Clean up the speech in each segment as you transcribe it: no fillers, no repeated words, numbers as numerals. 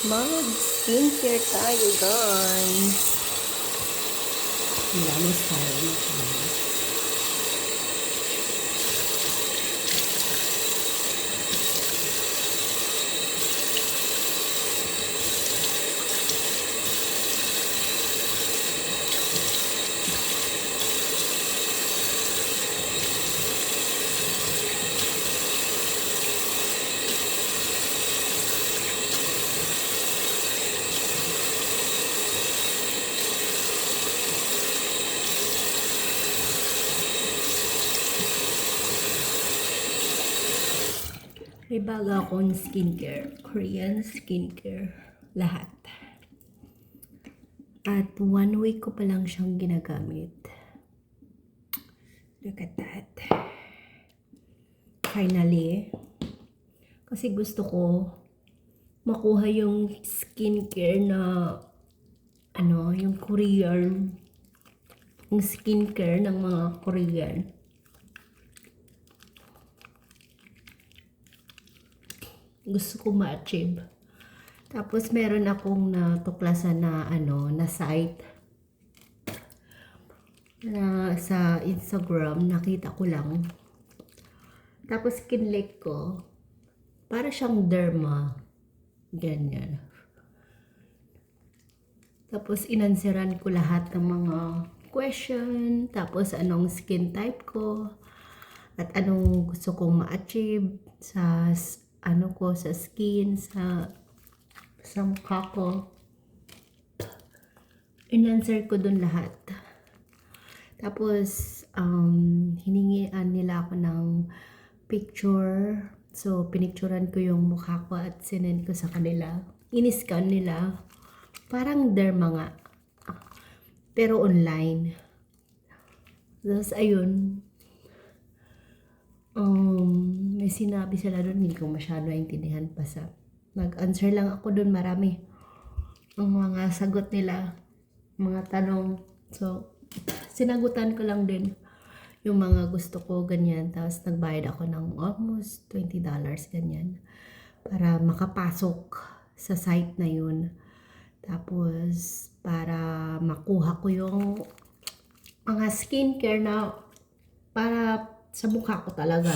Mag-skincare tayo, guys. Ang dami style. May bago akong skincare. Korean skincare. Lahat. At 1 week ko pa lang siyang ginagamit. Look at that. Finally. Kasi gusto ko makuha yung skincare na yung Korean. Yung skincare ng mga Korean. Gusto ko ma-achieve. Tapos meron akong natuklasan na na site na sa Instagram, nakita ko lang. Tapos kinlik ko, para siyang derma. Ganyan. Tapos inanseran ko lahat ng mga question, tapos anong skin type ko, at anong gusto kong ma-achieve sa sa skin, sa mukha ko. In-answer ko dun lahat. Tapos, hiningian nila ako ng picture. So, pinicturan ko yung mukha ko at sinend ko sa kanila. In-scan nila. Parang derma nga. Pero online. Tapos, ayun. May sinabi sila doon, hindi ko masyado naintindihan pa sa. Nag-answer lang ako doon, marami. Ang mga sagot nila, mga tanong. So, sinagutan ko lang din yung mga gusto ko, ganyan. Tapos, nagbayad ako ng almost $20, ganyan. Para makapasok sa site na yun. Tapos, para makuha ko yung mga skincare na para sa mukha ko talaga.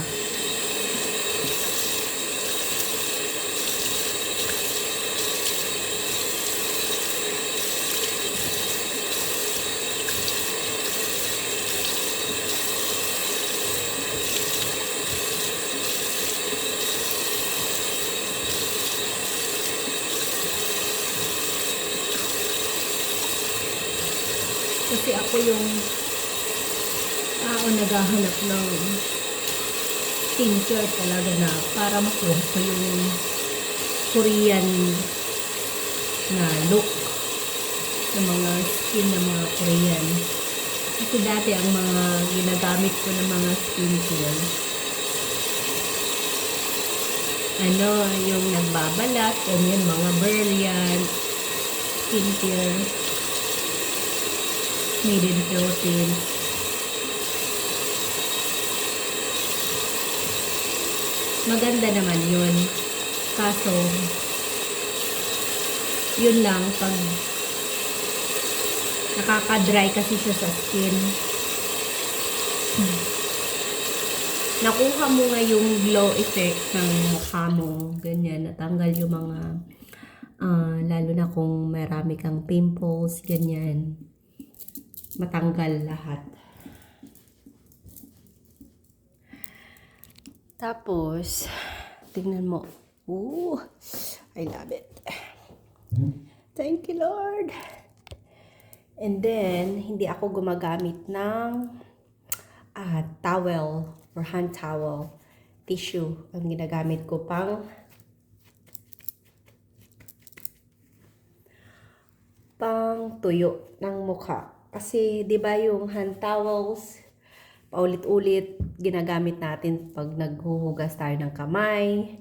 Kasi ako yung tao naghahanap ng skincare talaga na para makuha ko yung Korean na look ng mga skin ng mga Korean. Kasi dati ang mga ginagamit ko ng mga skincare, yung nagbabalat, ganyan, mga Brilliant skincare, made in Philippines. Maganda naman yun. Kaso, yun lang, pag nakaka-dry kasi siya sa skin. Nakuha mo nga yung glow effect ng mukha mo. Ganyan, natanggal yung mga, lalo na kung marami kang pimples, ganyan. Matanggal lahat. Tapos, tingnan mo. Ooh, I love it. Thank you, Lord. And then, hindi ako gumagamit ng towel or hand towel. Tissue. Ang ginagamit ko pang tuyo ng mukha. Kasi, di ba yung hand towels, paulit-ulit ginagamit natin pag naghuhugas tayo ng kamay,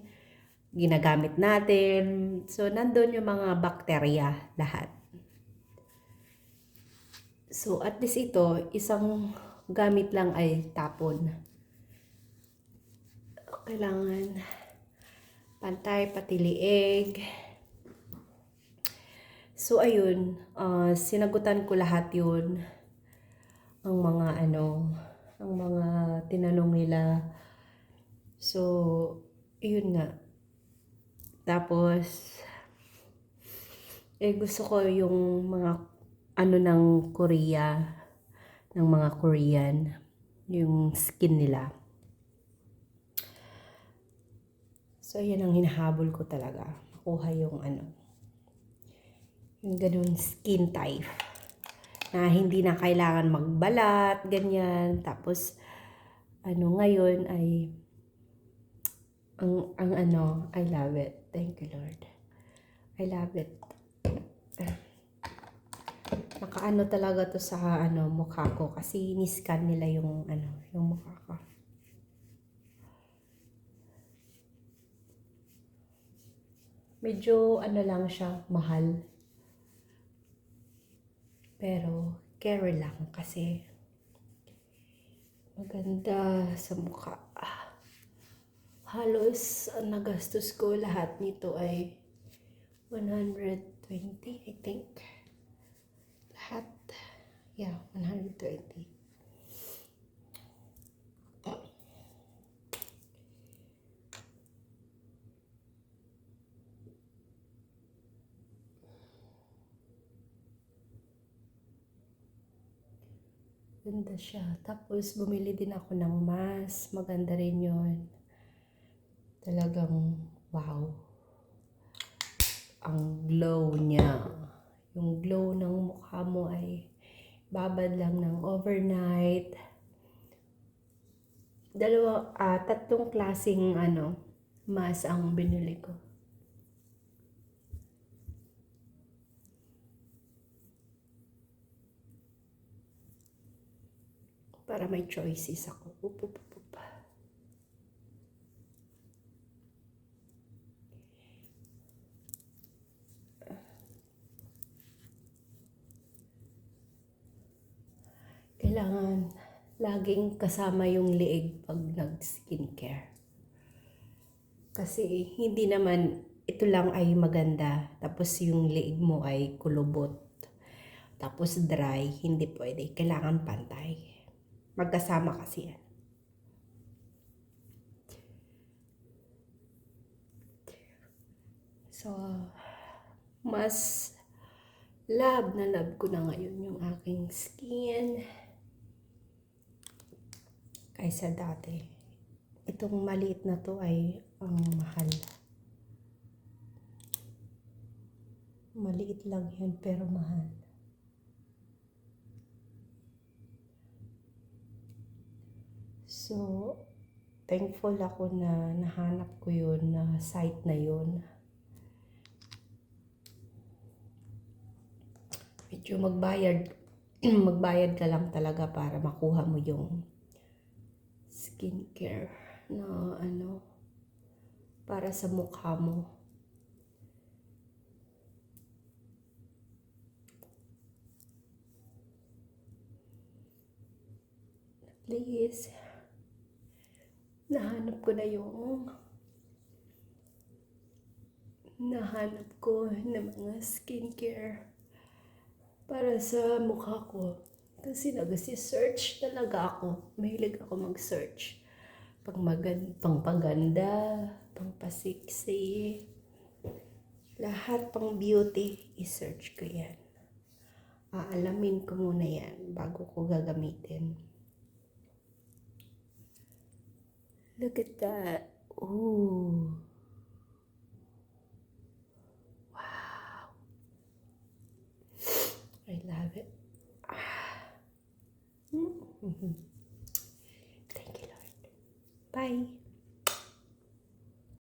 ginagamit natin. So, nandun yung mga bakterya lahat. So, at least ito, isang gamit lang ay tapon. Kailangan pantay, pati liig. So, ayun, sinagutan ko lahat yun. Ang mga ang mga tinanong nila. So, yun nga. Tapos, gusto ko yung mga ng Korea, ng mga Korean, yung skin nila. So, yan ang hinahabol ko talaga. Makuha yung yung ganun skin type. Na hindi na kailangan magbalat, ganyan. Tapos, ngayon ay, I love it. Thank you, Lord. I love it. Nakaano talaga to sa, mukha ko. Kasi ni-scan nila yung, yung mukha ko. Medyo, lang siya, mahal. Pero, care lang kasi maganda sa mukha. Halos, ang nagastos ko lahat nito ay 120, I think. Lahat. Yeah, 120. Ganda siya. Tapos, bumili din ako ng mask. Maganda rin yun. Talagang, wow. Ang glow niya. Yung glow ng mukha mo ay babad lang ng overnight. Tatlong klaseng, mask ang binili ko. Para may choices ako. Kailangan laging kasama yung leeg pag nag-skincare. Kasi hindi naman ito lang ay maganda. Tapos yung leeg mo ay kulubot. Tapos dry. Hindi pwede. Kailangan pantay. Magkasama kasi yan. So, mas love ko na ngayon yung aking skin kaysa dati. Itong maliit na to ay ang mahal. Maliit lang yun pero mahal. So, thankful ako na nahanap ko yun, na site na yun. Medyo magbayad ka lang talaga para makuha mo yung skincare na para sa mukha mo. Please, nahanap ko na mga skincare para sa mukha ko. Kasi nag-search talaga ako. Mahilig ako mag-search. Pangpaganda, pangpasiksi, lahat pang beauty, i-search ko yan. Aalamin ko muna yan bago ko gagamitin. Look at that. Ooh. Wow. I love it. Thank you, Lord. Bye.